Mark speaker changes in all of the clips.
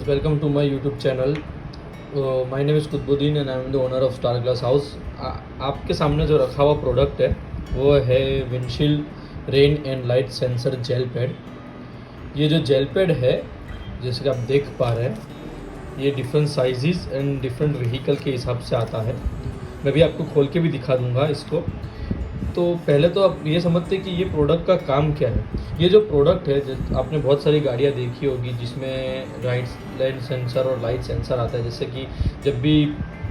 Speaker 1: friends, welcome to my YouTube channel. My name is Qutubuddin and I am the owner of Star Glass House. आपके सामने जो रखा हुआ product है वो है windshield rain and light sensor jail pad. ये जो जेल पैड है जैसे कि आप देख पा रहे हैं ये different sizes and different vehicle के हिसाब से आता है। मैं भी आपको खोल के भी दिखा दूंगा इसको। तो पहले तो आप ये समझते कि ये प्रोडक्ट का काम क्या है। ये जो प्रोडक्ट है आपने बहुत सारी गाड़ियाँ देखी होगी जिसमें लाइट सेंसर और लाइट सेंसर आता है। जैसे कि जब भी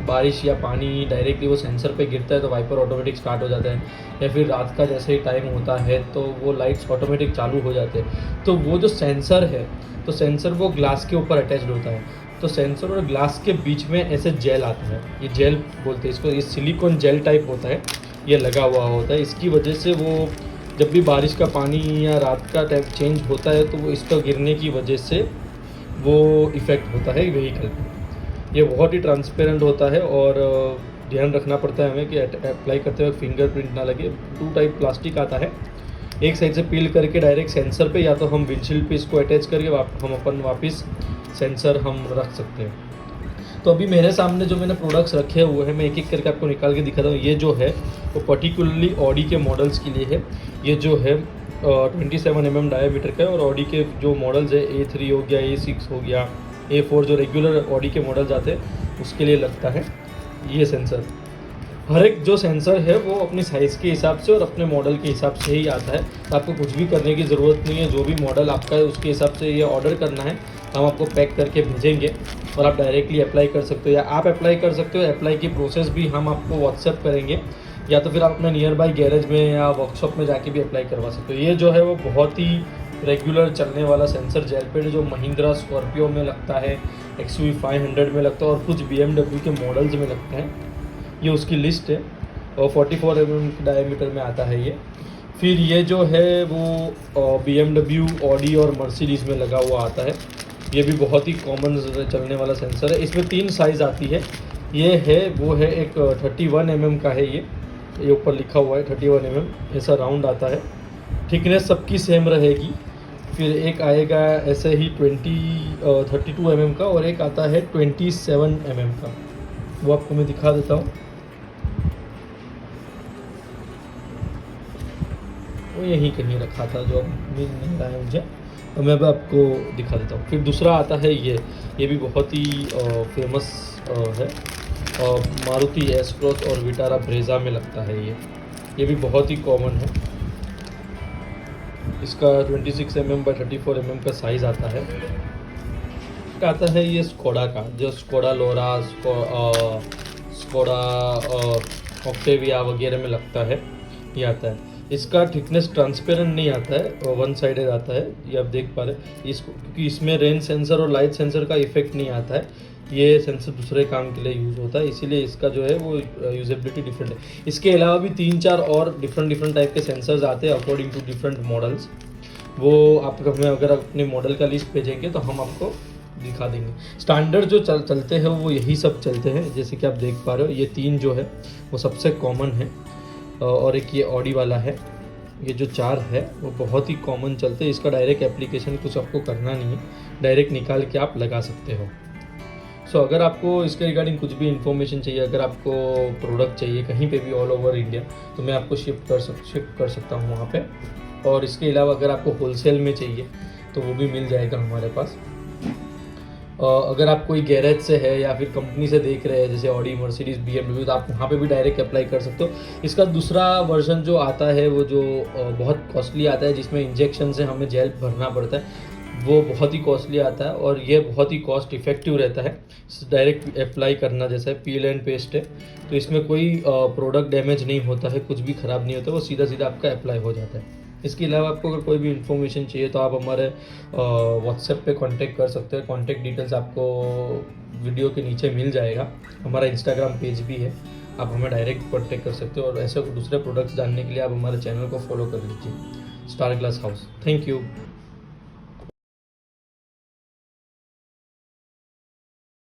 Speaker 1: बारिश या पानी डायरेक्टली वो सेंसर पे गिरता है तो वाइपर ऑटोमेटिक स्टार्ट हो जाता है, या फिर रात का जैसे ही टाइम होता है तो वो लाइट्स ऑटोमेटिक चालू हो जाते हैं। तो वो जो सेंसर है तो सेंसर वो ग्लास के ऊपर अटैच्ड होता है। तो सेंसर और ग्लास के बीच में ऐसे जेल आता है, ये जेल बोलते हैं इसको। ये सिलिकॉन जेल टाइप होता है, ये लगा हुआ होता है। इसकी वजह से वो जब भी बारिश का पानी या रात का टाइप चेंज होता है तो वो इसका गिरने की वजह से वो इफ़ेक्ट होता है व्हीकल पे। ये बहुत ही ट्रांसपेरेंट होता है और ध्यान रखना पड़ता है हमें कि अप्लाई करते वक्त फिंगरप्रिंट ना लगे। 2 टाइप प्लास्टिक आता है, एक साइड से पील करके डायरेक्ट सेंसर पे, या तो हम विंडशील्ड पे इसको अटैच करके हम अपन वापस सेंसर हम रख सकते हैं। तो अभी मेरे सामने जो मैंने प्रोडक्ट्स रखे हुए हैं मैं एक एक करके आपको निकाल के दिखाता हूँ। ये जो है वो पर्टिकुलरली ऑडी के मॉडल्स के लिए है। ये जो है 27 mm डायमीटर का है और ऑडी के जो मॉडल्स है A3 हो गया, A6 हो गया, A4 जो रेगुलर ऑडी के मॉडल्स आते हैं उसके लिए लगता है ये सेंसर। हर एक जो सेंसर है वो अपनी साइज़ के हिसाब से और अपने मॉडल के हिसाब से ही आता है। तो आपको कुछ भी करने की ज़रूरत नहीं है, जो भी मॉडल आपका है उसके हिसाब से ये ऑर्डर करना है। हम आपको पैक करके भेजेंगे और आप डायरेक्टली अप्लाई कर सकते हो या आप अप्लाई कर सकते हो। अप्लाई की प्रोसेस भी हम आपको व्हाट्सएप करेंगे, या तो फिर आप अपने नियर बाई गैरेज में या वर्कशॉप में जाके भी अप्लाई करवा सकते हो। ये जो है वो बहुत ही रेगुलर चलने वाला सेंसर जेल पैड जो महिंद्रा स्कॉर्पियो में लगता है, XUV 500 में लगता है और कुछ BMW के मॉडल्स में लगता है। ये उसकी लिस्ट है और 44 mm डायमीटर में आता है ये। फिर ये जो है वो BMW, ऑडी और मर्सिडीज़ में लगा हुआ आता है। ये भी बहुत ही कॉमन चलने वाला सेंसर है। इसमें 3 साइज़ आती है। ये है वो है एक 31 mm का है, ये ऊपर लिखा हुआ है 31 mm, ऐसा राउंड आता है। थिकनेस सबकी सेम रहेगी। फिर एक आएगा ऐसे ही 32 mm का और एक आता है 27 mm का, वो आपको मैं दिखा देता हूँ। वो यहीं कहीं रखा था जो मिल नहीं रहा है मुझे, तो मैं अब आपको दिखा देता हूँ। फिर दूसरा आता है ये भी बहुत ही फेमस है, मारुति S-Cross और विटारा ब्रेजा में लगता है ये भी बहुत ही कॉमन है। इसका 26 mm बाय 34 mm का साइज़ आता है। आता है ये स्कोडा का, जो स्कोडा लोरा, स्कोडा ऑक्टेविया वगैरह में लगता है, ये आता है। इसका थिकनेस ट्रांसपेरेंट नहीं आता है, वन साइडेड आता है, ये आप देख पा रहे हैं इसको, क्योंकि इसमें रेन सेंसर और लाइट सेंसर का इफेक्ट नहीं आता है। ये सेंसर दूसरे काम के लिए यूज़ होता है, इसीलिए इसका जो है वो यूजेबिलिटी डिफरेंट है। इसके अलावा भी 3-4 और डिफरेंट टाइप के सेंसर्स आते हैं अकॉर्डिंग टू डिफरेंट मॉडल्स। वो आप हमें अगर अपने मॉडल का लिस्ट भेजेंगे तो हम आपको दिखा देंगे। स्टैंडर्ड जो चलते हैं वो यही सब चलते हैं, जैसे कि आप देख पा रहे हो। ये 3 जो है वो सबसे कॉमन है और एक ये ऑडी वाला है। ये जो 4 है वो बहुत ही कॉमन चलते हैं। इसका डायरेक्ट एप्लीकेशन कुछ आपको करना नहीं है, डायरेक्ट निकाल के आप लगा सकते हो। सो अगर आपको इसके रिगार्डिंग कुछ भी इन्फॉर्मेशन चाहिए, अगर आपको प्रोडक्ट चाहिए कहीं पे भी ऑल ओवर इंडिया, तो मैं आपको शिफ्ट कर सकता हूँ वहाँ पे। और इसके अलावा अगर आपको होलसेल में चाहिए तो वो भी मिल जाएगा हमारे पास। अगर आप कोई गैरेज से है या फिर कंपनी से देख रहे हैं जैसे ऑडी, मर्सिडीज़, BMW, तो आप वहाँ पे भी डायरेक्ट अप्लाई कर सकते हो। इसका दूसरा वर्जन जो आता है वो जो बहुत कॉस्टली आता है, जिसमें इंजेक्शन से हमें जेल भरना पड़ता है, वो बहुत ही कॉस्टली आता है और ये बहुत ही कॉस्ट इफेक्टिव रहता है। डायरेक्ट अप्लाई करना जैसा है, पील एंड पेस्ट है, तो इसमें कोई प्रोडक्ट डैमेज नहीं होता है, कुछ भी ख़राब नहीं होता, वो सीधा आपका अप्लाई हो जाता है। इसके अलावा आपको अगर कोई भी इन्फॉर्मेशन चाहिए तो आप हमारे व्हाट्सएप पे कांटेक्ट कर सकते हैं। कांटेक्ट डिटेल्स आपको वीडियो के नीचे मिल जाएगा। हमारा इंस्टाग्राम पेज भी है, आप हमें डायरेक्ट कांटेक्ट कर सकते हो। और ऐसे दूसरे प्रोडक्ट्स जानने के लिए आप हमारे चैनल को फॉलो कर लीजिए, star glass house. Thank you.